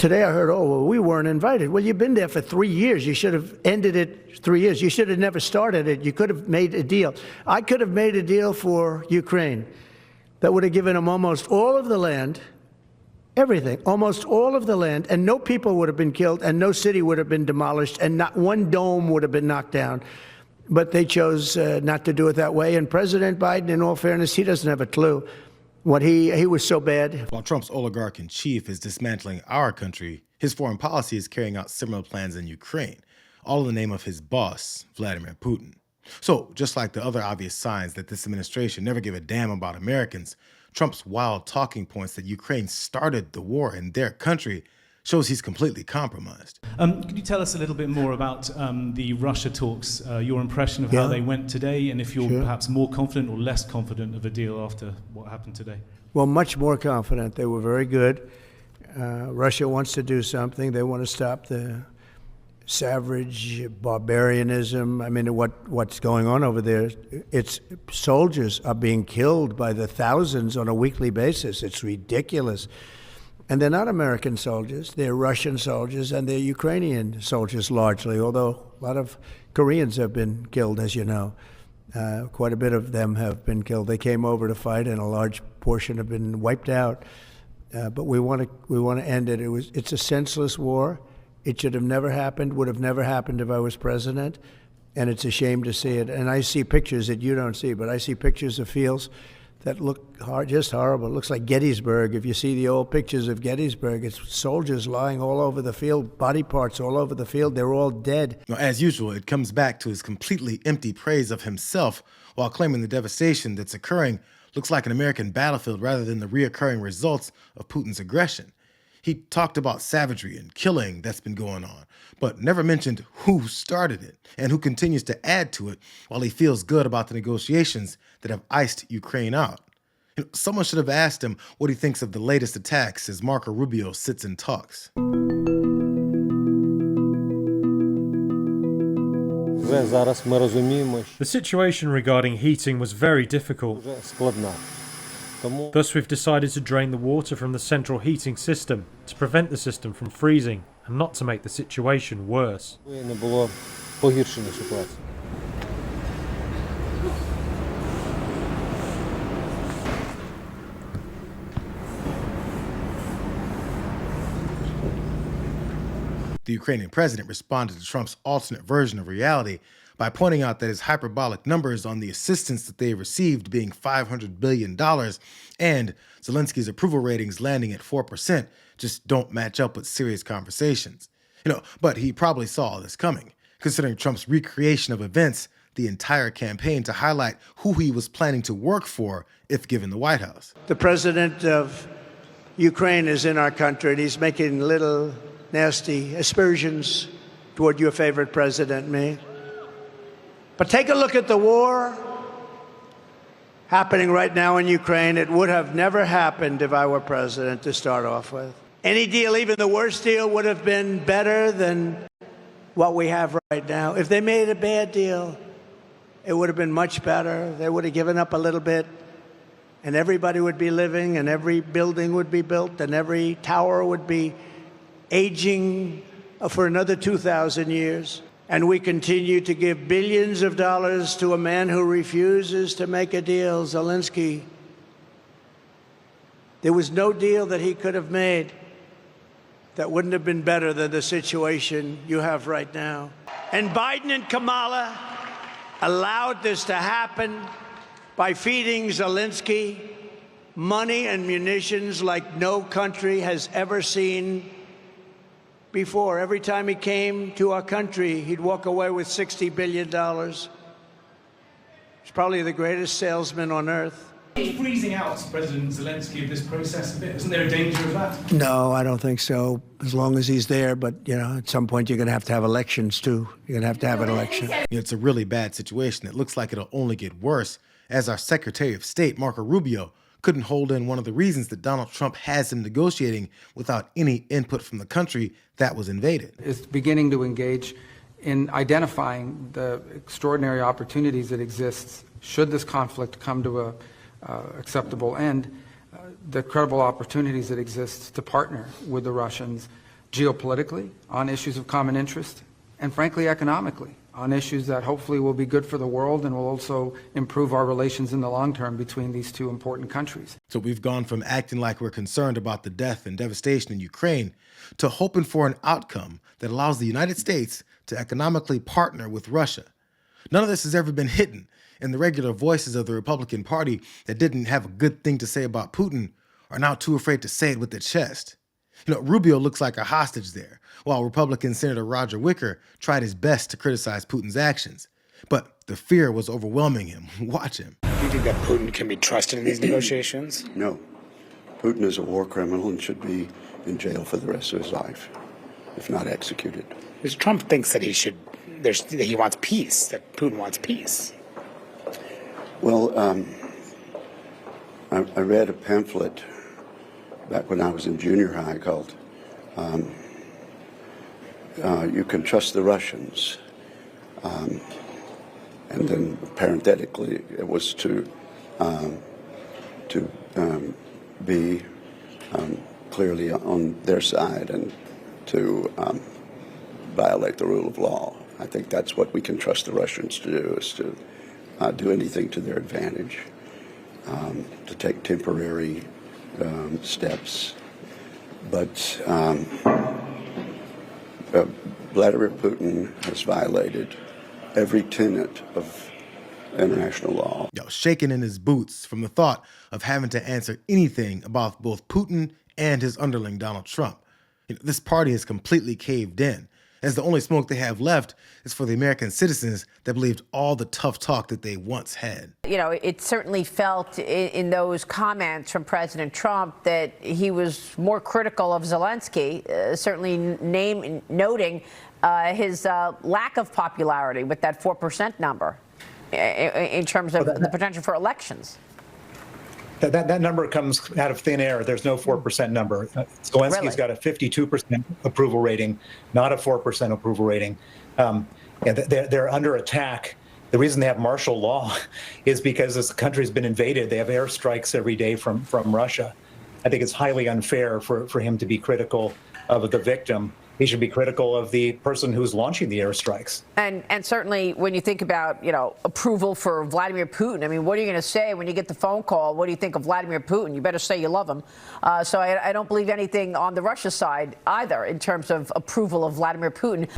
Today I heard, oh, well, we weren't invited. Well, you've been there for 3 years. You should have ended it 3 years. You should have never started it. You could have made a deal. I could have made a deal for Ukraine that would have given them almost all of the land, everything, almost all of the land, and no people would have been killed, and no city would have been demolished, and not one dome would have been knocked down. But they chose not to do it that way. And President Biden, in all fairness, he doesn't have a clue. What he was so bad. While Trump's oligarch-in-chief is dismantling our country, his foreign policy is carrying out similar plans in Ukraine, all in the name of his boss, Vladimir Putin. So, just like the other obvious signs that this administration never gave a damn about Americans, Trump's wild talking points that Ukraine started the war in their country shows he's completely compromised. Could you tell us a little bit more about the Russia talks, your impression of how they went today, and if you're perhaps more confident or less confident of a deal after what happened today? Well, much more confident. They were very good. Russia wants to do something. They want to stop the savage barbarianism. I mean, what's going on over there? It's soldiers are being killed by the thousands on a weekly basis. It's ridiculous. And they're not American soldiers. They're Russian soldiers, and they're Ukrainian soldiers largely, although a lot of Koreans have been killed, as you know. Quite a bit of them have been killed. They came over to fight, and a large portion have been wiped out. But we want to end it. It's a senseless war. It should have never happened, would have never happened if I was president, and it's a shame to see it. And I see pictures that you don't see, but I see pictures of fields that look just horrible. It looks like Gettysburg. If you see the old pictures of Gettysburg, it's soldiers lying all over the field, body parts all over the field. They're all dead. As usual, it comes back to his completely empty praise of himself while claiming the devastation that's occurring looks like an American battlefield rather than the reoccurring results of Putin's aggression. He talked about savagery and killing that's been going on, but never mentioned who started it and who continues to add to it while he feels good about the negotiations that have iced Ukraine out. Someone should have asked him what he thinks of the latest attacks as Marco Rubio sits and talks. The situation regarding heating was very difficult. Thus, we've decided to drain the water from the central heating system to prevent the system from freezing and not to make the situation worse. The Ukrainian president responded to Trump's alternate version of reality by pointing out that his hyperbolic numbers on the assistance that they received being $500 billion and Zelensky's approval ratings landing at 4% just don't match up with serious conversations. But he probably saw this coming, considering Trump's recreation of events the entire campaign to highlight who he was planning to work for if given the White House. The president of Ukraine is in our country, and he's making little nasty aspersions toward your favorite president, me. But take a look at the war happening right now in Ukraine. It would have never happened if I were president to start off with. Any deal, even the worst deal, would have been better than what we have right now. If they made a bad deal, it would have been much better. They would have given up a little bit, and everybody would be living, and every building would be built, and every tower would be aging for another 2,000 years. And we continue to give billions of dollars to a man who refuses to make a deal, Zelensky. There was no deal that he could have made that wouldn't have been better than the situation you have right now. And Biden and Kamala allowed this to happen by feeding Zelensky money and munitions like no country has ever seen before. Every time he came to our country, he'd walk away with $60 billion. He's probably the greatest salesman on earth. Is freezing out President Zelensky of this process a bit? Isn't there a danger of that? No, I don't think so, as long as he's there. But, at some point you're going to have elections, too. You're going to have an election. It's a really bad situation. It looks like it'll only get worse, as our Secretary of State, Marco Rubio, couldn't hold in one of the reasons that Donald Trump has him negotiating without any input from the country that was invaded. It's beginning to engage in identifying the extraordinary opportunities that exist should this conflict come to a acceptable end, the credible opportunities that exist to partner with the Russians geopolitically, on issues of common interest, and frankly, economically, on issues that hopefully will be good for the world and will also improve our relations in the long term between these two important countries. So we've gone from acting like we're concerned about the death and devastation in Ukraine to hoping for an outcome that allows the United States to economically partner with Russia. None of this has ever been hidden, and the regular voices of the Republican Party that didn't have a good thing to say about Putin are now too afraid to say it with their chest. You know, Rubio looks like a hostage there, while Republican Senator Roger Wicker tried his best to criticize Putin's actions. But the fear was overwhelming him. Watch him. Do you think that Putin can be trusted in these negotiations? No. Putin is a war criminal and should be in jail for the rest of his life, if not executed. Because Trump thinks that he wants peace, that Putin wants peace. Well, I read a pamphlet back when I was in junior high called You Can Trust the Russians. And then parenthetically, it was to be clearly on their side and to violate the rule of law. I think that's what we can trust the Russians to do, is to do anything to their advantage, to take temporary steps. But Vladimir Putin has violated every tenet of international law. Shaking in his boots from the thought of having to answer anything about both Putin and his underling, Donald Trump. This party has completely caved in, as the only smoke they have left is for the American citizens that believed all the tough talk that they once had. You know, it certainly felt in those comments from President Trump that he was more critical of Zelensky, certainly noting his lack of popularity with that 4% number in terms of the potential for elections. That number comes out of thin air. There's no 4% number. Zelensky's Really? got a 52% approval rating, not a 4% approval rating. And they're under attack. The reason they have martial law is because this country's been invaded. They have airstrikes every day from Russia. I think it's highly unfair for him to be critical of the victim. He should be critical of the person who's launching the airstrikes. And certainly when you think about, approval for Vladimir Putin, I mean, what are you going to say when you get the phone call? What do you think of Vladimir Putin? You better say you love him. So I don't believe anything on the Russia side either in terms of approval of Vladimir Putin.